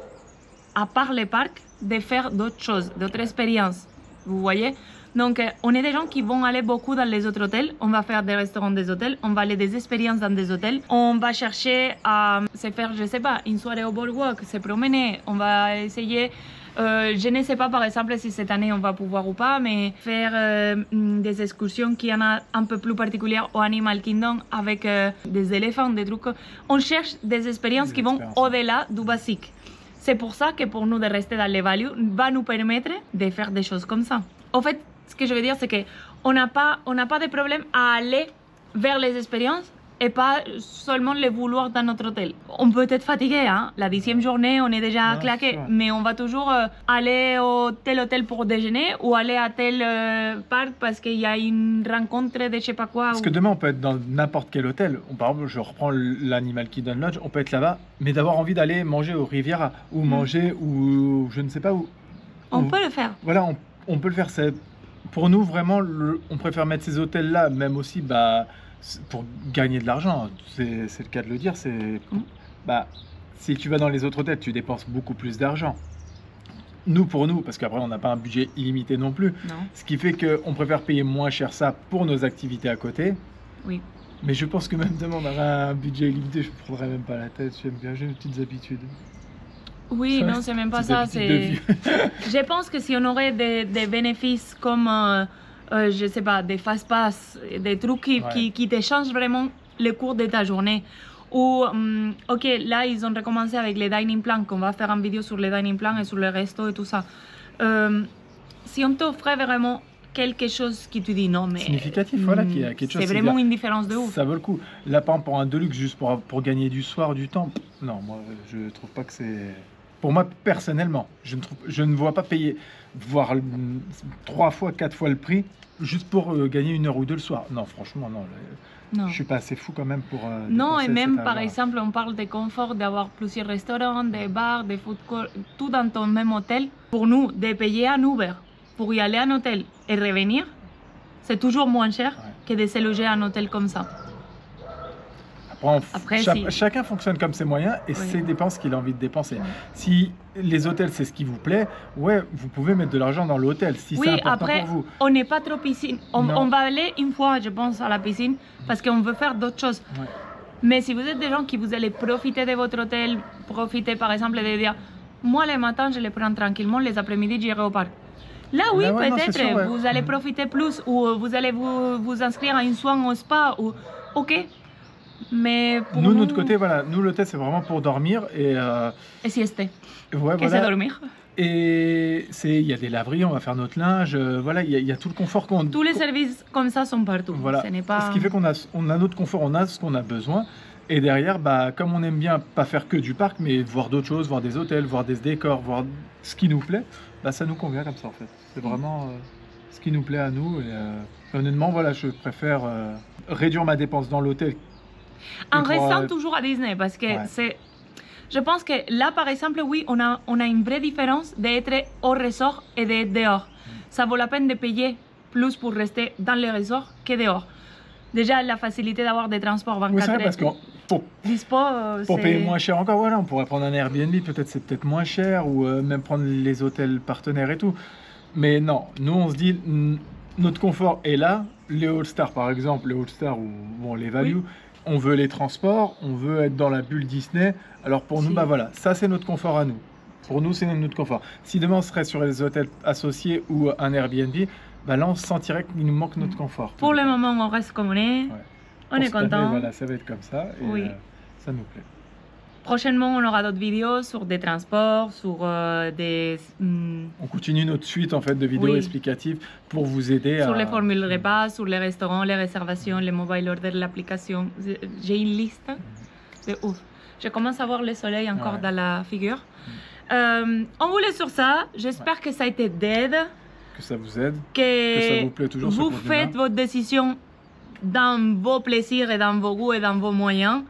à part les parcs, de faire d'autres choses, d'autres expériences, vous voyez. Donc, on est des gens qui vont aller beaucoup dans les autres hôtels, on va faire des restaurants des hôtels, on va aller des expériences dans des hôtels, on va chercher à se faire, je sais pas, une soirée au boardwalk, se promener, on va essayer... je ne sais pas par exemple si cette année on va pouvoir ou pas, mais faire des excursions qui en a un peu plus particulières au Animal Kingdom avec des éléphants, des trucs. On cherche des expériences qui vont au-delà du basique. C'est pour ça que pour nous de rester dans les values va nous permettre de faire des choses comme ça. En fait, ce que je veux dire, c'est qu'on n'a pas de problème à aller vers les expériences et pas seulement les vouloir dans notre hôtel. On peut être fatigué, hein? La 10e journée, on est déjà claqué, mais on va toujours aller au tel hôtel pour déjeuner ou aller à tel parc parce qu'il y a une rencontre de je sais pas quoi. Parce que demain, on peut être dans n'importe quel hôtel. Par exemple, je reprends l'Animal Kingdom Lodge, on peut être là-bas, mais d'avoir envie d'aller manger au Riviera ou manger ou je ne sais pas où. On peut le faire. Voilà, on peut le faire. Pour nous, vraiment, on préfère mettre ces hôtels-là, même aussi, pour gagner de l'argent, c'est le cas de le dire, si tu vas dans les autres hôtels, tu dépenses beaucoup plus d'argent. Pour nous, parce qu'après on n'a pas un budget illimité non plus, ce qui fait qu'on préfère payer moins cher ça pour nos activités à côté. Oui. Mais je pense que même demain on aurait un budget illimité, je ne prendrais même pas la tête, j'aime bien, j'ai mes petites habitudes. Oui, non, c'est même pas ça. Je pense que si on aurait des bénéfices comme, je sais pas, des fast-pass, des trucs qui te changent vraiment le cours de ta journée. Ou, ok, là, ils ont recommencé avec les dining plans, qu'on va faire une vidéo sur les dining plans et sur les restos et tout ça. Si on t'offrait vraiment quelque chose qui te dit non, mais... significatif, voilà, qu'il y a quelque chose... C'est vraiment une différence de ouf. Ça vaut le coup. Là, par exemple, pour un Deluxe, juste pour gagner du soir, du temps, non, moi, je trouve pas que c'est... Pour moi, personnellement, je ne vois pas payer, voire 3 fois, 4 fois le prix, juste pour gagner 1 heure ou 2 le soir. Non, franchement, non. Je suis pas assez fou quand même pour... non, et même, par exemple, on parle de confort, d'avoir plusieurs restaurants, des bars, des food courts, tout dans ton même hôtel. Pour nous, de payer un Uber pour y aller à un hôtel et revenir, c'est toujours moins cher que de se loger à un hôtel comme ça. Après, chacun fonctionne comme ses moyens et ses dépenses qu'il a envie de dépenser. Si les hôtels, c'est ce qui vous plaît, vous pouvez mettre de l'argent dans l'hôtel si c'est important après, pour vous. On n'est pas trop piscine. On va aller une fois, je pense, à la piscine parce qu'on veut faire d'autres choses. Mais si vous êtes des gens qui vous allez profiter de votre hôtel, profiter par exemple de dire moi les matins je les prends tranquillement, les après-midi j'irai au parc. Là oui, peut-être vous allez profiter plus ou vous allez vous inscrire à une soin au spa ou ok. Mais pour nous, de notre côté, voilà, nous l'hôtel c'est vraiment pour dormir et siester. Voilà. C'est dormir. Et il y a des laveries, on va faire notre linge, voilà, il y a tout le confort tous les services comme ça sont partout. Voilà. Ce qui fait qu'on a notre confort, on a ce qu'on a besoin. Et derrière, comme on aime bien pas faire que du parc, mais voir d'autres choses, voir des hôtels, voir des décors, voir ce qui nous plaît, ça nous convient comme ça en fait. C'est vraiment ce qui nous plaît à nous. Et honnêtement, voilà, je préfère réduire ma dépense dans l'hôtel. En restant toujours à Disney, parce que je pense que là, par exemple, oui, on a une vraie différence d'être au resort et d'être dehors. Ça vaut la peine de payer plus pour rester dans le resort que dehors. Déjà, la facilité d'avoir des transports 24 heures. Oui, c'est vrai, parce dispo. Pour payer moins cher encore, voilà, on pourrait prendre un Airbnb, c'est peut-être moins cher, ou même prendre les hôtels partenaires et tout. Mais non, nous on se dit, notre confort est là. Les All-Stars par exemple, les All-Stars ou bon, les Value, oui. On veut les transports, on veut être dans la bulle Disney. Alors pour nous, bah voilà, ça c'est notre confort à nous. Pour nous, c'est notre confort. Si demain on serait sur les hôtels associés ou un Airbnb, bah là on sentirait qu'il nous manque notre confort. Pour le moment, on reste comme on est. Ouais. On est content. Voilà, ça va être comme ça et oui. Ça nous plaît. Prochainement, on aura d'autres vidéos sur des transports, sur des... On continue notre suite en fait de vidéos explicatives pour vous aider sur les formules de repas, sur les restaurants, les réservations, les mobile orders, l'application. J'ai une liste de ouf. Je commence à voir le soleil encore dans la figure. On vous laisse sur ça. J'espère que ça a été d'aide. Que ça vous aide. Que ça vous plaît toujours. Vous faites votre décision dans vos plaisirs et dans vos goûts et dans vos moyens.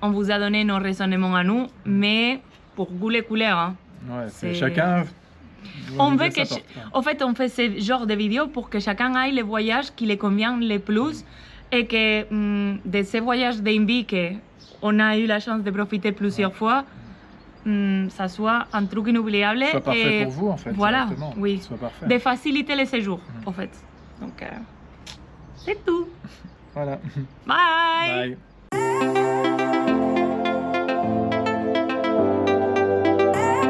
On vous a donné nos raisonnements à nous, mais pour goût les couleurs. Hein, ouais, c'est chacun. On veut que, en fait, on fait ce genre de vidéos pour que chacun aille les voyages qui les convient le plus et que de ces voyages d'Invi qu'on a eu la chance de profiter plusieurs fois, ça soit un truc inoubliable. Soit parfait pour vous en fait. Voilà, oui. Soit parfait. De faciliter les séjours en fait. Donc, c'est tout. Voilà. Bye. Bye.